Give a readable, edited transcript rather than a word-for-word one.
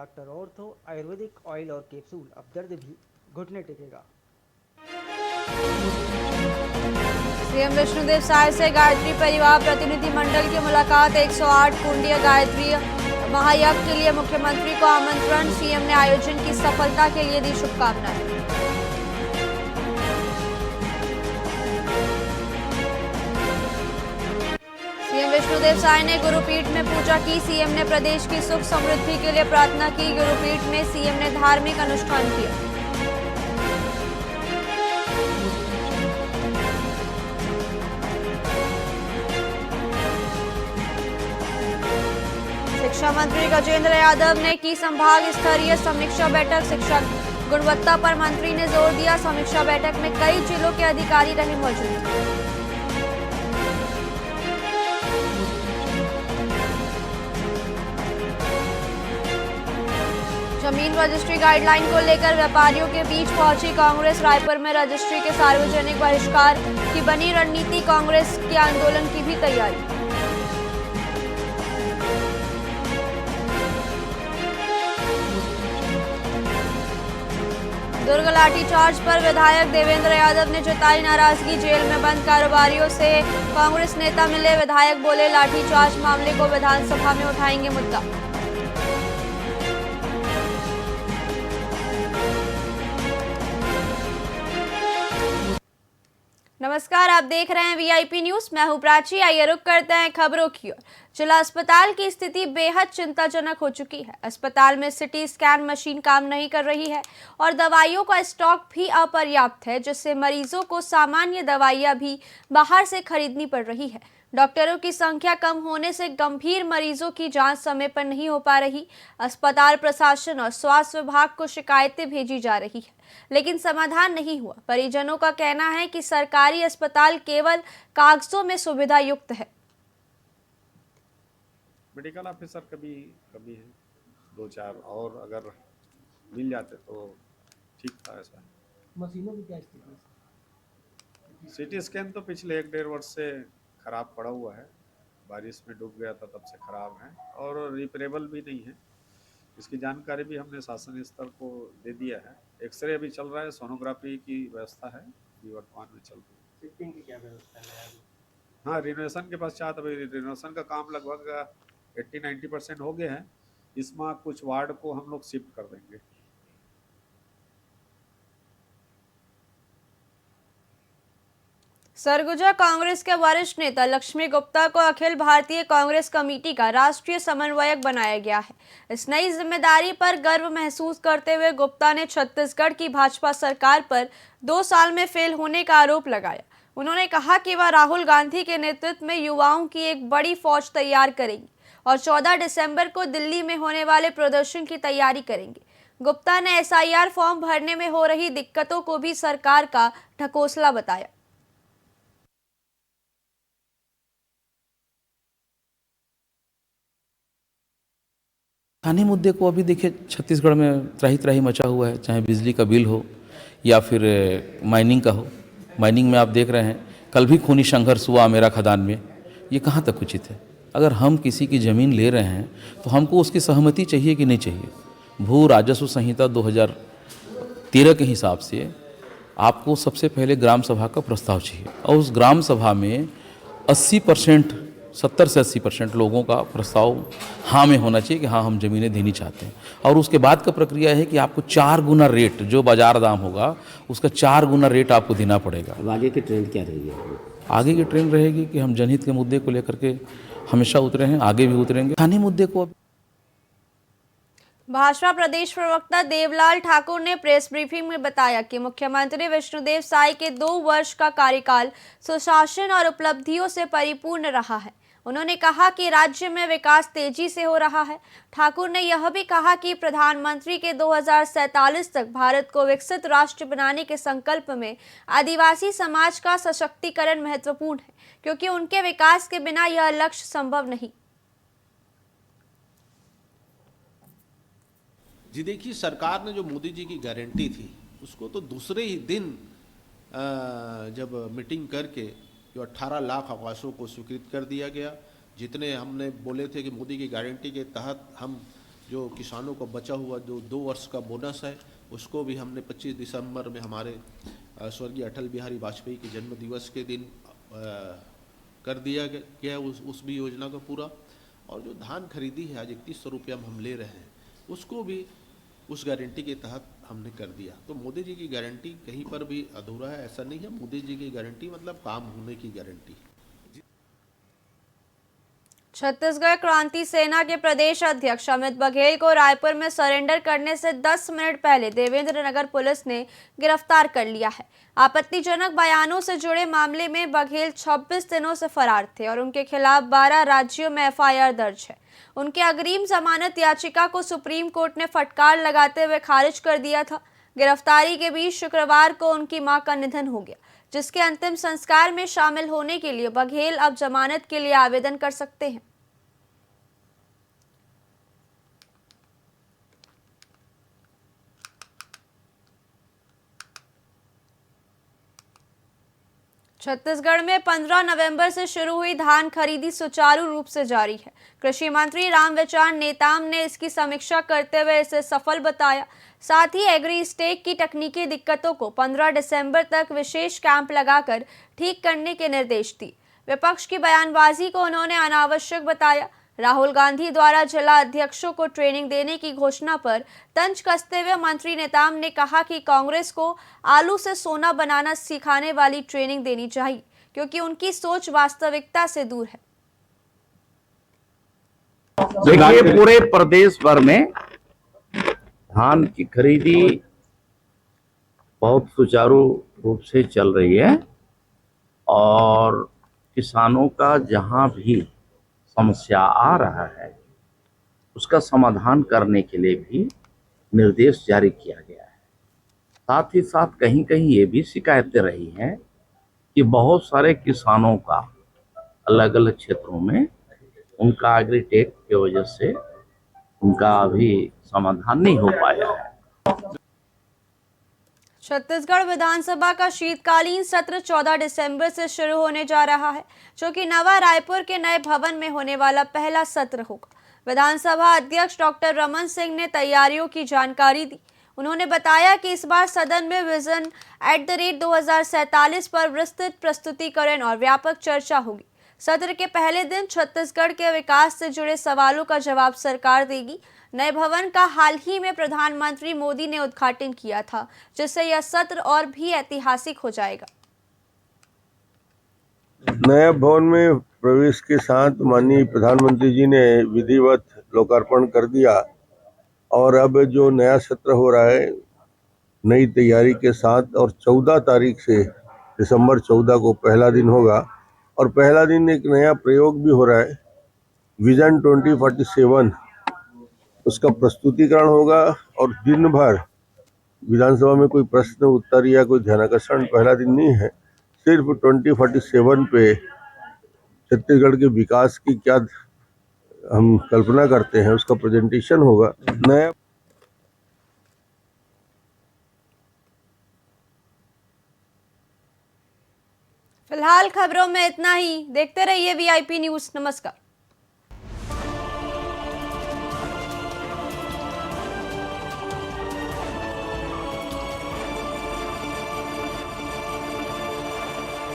Doctor ortho Ayurvedic oil और capsule, अब दर्द भी घुटने टेकेगा। सीएम विष्णुदेव साय से गायत्री परिवार प्रतिनिधि मंडल की मुलाकात। 108 कुंडीय गायत्री महायज्ञ के लिए मुख्यमंत्री को आमंत्रण। सीएम ने आयोजन की सफलता के लिए दी शुभकामनाएं। सीएम विष्णुदेव साय ने गुरुपीठ में पूजा की। सीएम ने प्रदेश की सुख समृद्धि के लिए प्रार्थना की। गुरुपीठ में सीएम ने धार्मिक अनुष्ठान किया। शिक्षा मंत्री गजेंद्र यादव ने की संभाग स्तरीय समीक्षा बैठक। शिक्षा गुणवत्ता पर मंत्री ने जोर दिया। समीक्षा बैठक में कई जिलों के अधिकारी रहे मौजूद। जमीन रजिस्ट्री गाइडलाइन को लेकर व्यापारियों के बीच पहुंची कांग्रेस। रायपुर में रजिस्ट्री के सार्वजनिक बहिष्कार की बनी रणनीति। कांग्रेस के आंदोलन की भी तैयारी। दुर्ग लाठीचार्ज पर विधायक देवेंद्र यादव ने जताई नाराजगी। जेल में बंद कारोबारियों से कांग्रेस नेता मिले। विधायक बोले, लाठीचार्ज मामले को विधानसभा में उठाएंगे मुद्दा। नमस्कार, आप देख रहे हैं वीआईपी न्यूज। मैं हूं प्राची। आइए रुक करते हैं खबरों की ओर। जिला अस्पताल की स्थिति बेहद चिंताजनक हो चुकी है। अस्पताल में सिटी स्कैन मशीन काम नहीं कर रही है और दवाइयों का स्टॉक भी अपर्याप्त है, जिससे मरीजों को सामान्य दवाइयां भी बाहर से खरीदनी पड़ रही है। डॉक्टरों की संख्या कम होने से गंभीर मरीजों की जांच समय पर नहीं हो पा रही। अस्पताल प्रशासन और स्वास्थ्य विभाग को शिकायतें भेजी जा रही है, लेकिन समाधान नहीं हुआ। परिजनों का कहना है कि सरकारी अस्पताल केवल कागजों में सुविधा युक्त है। मेडिकल ऑफिसर कभी कभी है, 2-4 और अगर मिल जाते तो ठीक था। ऐसा मशीनों की क्या स्थिति है? सिटी स्कैन तो पिछले 1-1.5 वर्ष से खराब पड़ा हुआ है। बारिश में डूब गया था, तब से खराब है और रिपेरेबल भी नहीं है। इसकी जानकारी भी हमने शासन स्तर को दे दिया है। एक्सरे भी चल रहा है, सोनोग्राफी की व्यवस्था है भी वर्तमान में चल रही है। शिफ्टिंग की क्या व्यवस्था है? हाँ, रिनोवेशन के पश्चात अभी रिनोवेशन का काम लगभग 80-90% हो गया है। इसमें कुछ वार्ड को हम लोग शिफ्ट कर देंगे। सरगुजा कांग्रेस के वरिष्ठ नेता लक्ष्मी गुप्ता को अखिल भारतीय कांग्रेस कमेटी का राष्ट्रीय समन्वयक बनाया गया है। इस नई जिम्मेदारी पर गर्व महसूस करते हुए गुप्ता ने छत्तीसगढ़ की भाजपा सरकार पर 2 साल में फेल होने का आरोप लगाया। उन्होंने कहा कि वह राहुल गांधी के नेतृत्व में युवाओं की एक बड़ी फौज तैयार करेंगी और 14 दिसंबर को दिल्ली में होने वाले प्रदर्शन की तैयारी करेंगे। गुप्ता ने SIR फॉर्म भरने में हो रही दिक्कतों को भी सरकार का ढकोसला बताया। स्थानीय मुद्दे को अभी देखिए, छत्तीसगढ़ में त्राही त्राही मचा हुआ है, चाहे बिजली का बिल हो या फिर माइनिंग का हो। माइनिंग में आप देख रहे हैं, कल भी खूनी संघर्ष हुआ मेरा खदान में। ये कहाँ तक उचित है? अगर हम किसी की ज़मीन ले रहे हैं तो हमको उसकी सहमति चाहिए कि नहीं चाहिए। भू राजस्व संहिता 2013 के हिसाब से आपको सबसे पहले ग्राम सभा का प्रस्ताव चाहिए और उस ग्राम सभा में 80%, 70 से 80% लोगों का प्रस्ताव हाँ में होना चाहिए कि हाँ हम ज़मीनें देनी चाहते हैं। और उसके बाद का प्रक्रिया है कि आपको 4 गुना रेट, जो बाज़ार दाम होगा उसका 4 गुना रेट आपको देना पड़ेगा। अब आगे की ट्रेंड क्या रहेगी? आगे की ट्रेंड रहेगी कि हम जनहित के मुद्दे को लेकर के हमेशा उतरे हैं, आगे भी उतरेंगे। स्थानीय मुद्दे को भाजपा प्रदेश प्रवक्ता देवलाल ठाकुर ने प्रेस ब्रीफिंग में बताया कि मुख्यमंत्री विष्णुदेव साय के 2 वर्ष का कार्यकाल सुशासन और उपलब्धियों से परिपूर्ण रहा है। उन्होंने कहा कि राज्य में विकास तेजी से हो रहा है। ठाकुर ने यह भी कहा कि प्रधानमंत्री के 2047 तक भारत को विकसित राष्ट्र बनाने के संकल्प में आदिवासी समाज का सशक्तिकरण महत्वपूर्ण है, क्योंकि उनके विकास के बिना यह लक्ष्य संभव नहीं। जी देखिए, सरकार ने जो मोदी जी की गारंटी थी उसको तो दूसरे ही दिन जब मीटिंग करके जो 18 लाख आवासों को स्वीकृत कर दिया गया। जितने हमने बोले थे कि मोदी की गारंटी के तहत हम जो किसानों को बचा हुआ जो 2 वर्ष का बोनस है उसको भी हमने 25 दिसंबर में हमारे स्वर्गीय अटल बिहारी वाजपेयी के जन्म दिवस के दिन कर दिया गया उस भी योजना को पूरा। और जो धान खरीदी है आज 3100 रुपया हम ले रहे हैं उसको भी उस गारंटी के तहत हमने कर दिया। तो मोदी जी की गारंटी कहीं पर भी अधूरा है ऐसा नहीं है। मोदी जी की गारंटी मतलब काम होने की गारंटी। छत्तीसगढ़ क्रांति सेना के प्रदेश अध्यक्ष अमित बघेल को रायपुर में सरेंडर करने से 10 मिनट पहले देवेंद्र नगर पुलिस ने गिरफ्तार कर लिया है। आपत्तिजनक बयानों से जुड़े मामले में बघेल 26 दिनों से फरार थे और उनके खिलाफ 12 राज्यों में एफआईआर दर्ज है। उनके अग्रिम जमानत याचिका को सुप्रीम कोर्ट ने फटकार लगाते हुए खारिज कर दिया था। गिरफ्तारी के बीच शुक्रवार को उनकी मां का निधन हो गया, जिसके अंतिम संस्कार में शामिल होने के लिए बघेल अब जमानत के लिए आवेदन कर सकते हैं। छत्तीसगढ़ में 15 नवंबर से शुरू हुई धान खरीदी सुचारू रूप से जारी है। कृषि मंत्री रामविचार नेताम ने इसकी समीक्षा करते हुए इसे सफल बताया। साथ ही एग्री स्टेक की तकनीकी दिक्कतों को 15 दिसंबर तक विशेष कैंप लगाकर ठीक करने के निर्देश दिए। विपक्ष की बयानबाजी को उन्होंने अनावश्यक बताया। राहुल गांधी द्वारा जिला अध्यक्षों को ट्रेनिंग देने की घोषणा पर तंज कसते हुए मंत्री नेताम ने कहा कि कांग्रेस को आलू से सोना बनाना सिखाने वाली ट्रेनिंग देनी चाहिए, क्योंकि उनकी सोच वास्तविकता से दूर है। देखिए, पूरे प्रदेश भर में धान की खरीदी बहुत सुचारू रूप से चल रही है और किसानों का जहां भी समस्या आ रहा है उसका समाधान करने के लिए भी निर्देश जारी किया गया है। साथ ही साथ कहीं कहीं ये भी शिकायतें रही हैं कि बहुत सारे किसानों का अलग अलग क्षेत्रों में उनका एग्रीटेक की वजह से उनका अभी समाधान नहीं हो पाया है। छत्तीसगढ़ विधानसभा का शीतकालीन सत्र 14 दिसंबर से शुरू होने जा रहा है, जो कि नवा रायपुर के नए भवन में होने वाला पहला सत्र होगा। विधानसभा अध्यक्ष डॉक्टर रमन सिंह ने तैयारियों की जानकारी दी। उन्होंने बताया कि इस बार सदन में विजन @2047 पर विस्तृत प्रस्तुतिकरण और व्यापक चर्चा होगी। सत्र के पहले दिन छत्तीसगढ़ के विकास से जुड़े सवालों का जवाब सरकार देगी। नए भवन का हाल ही में प्रधानमंत्री मोदी ने उद्घाटन किया था, जिससे यह सत्र और भी ऐतिहासिक हो जाएगा। नए भवन में प्रवेश के साथ माननीय प्रधानमंत्री जी ने विधिवत लोकार्पण कर दिया और अब जो नया सत्र हो रहा है नई तैयारी के साथ और 14 तारीख से दिसंबर 14 को पहला दिन होगा और पहला दिन एक नया प्रयोग भी हो रहा है। विजन 2047 उसका प्रस्तुतिकरण होगा और दिन भर विधानसभा में कोई प्रश्न उत्तर या कोई ध्यानाकर्षण पहला दिन नहीं है। सिर्फ 2047 पे छत्तीसगढ़ के विकास की क्या हम कल्पना करते हैं उसका प्रेजेंटेशन होगा। नया फिलहाल खबरों में इतना ही। देखते रहिए VIP न्यूज़। नमस्कार।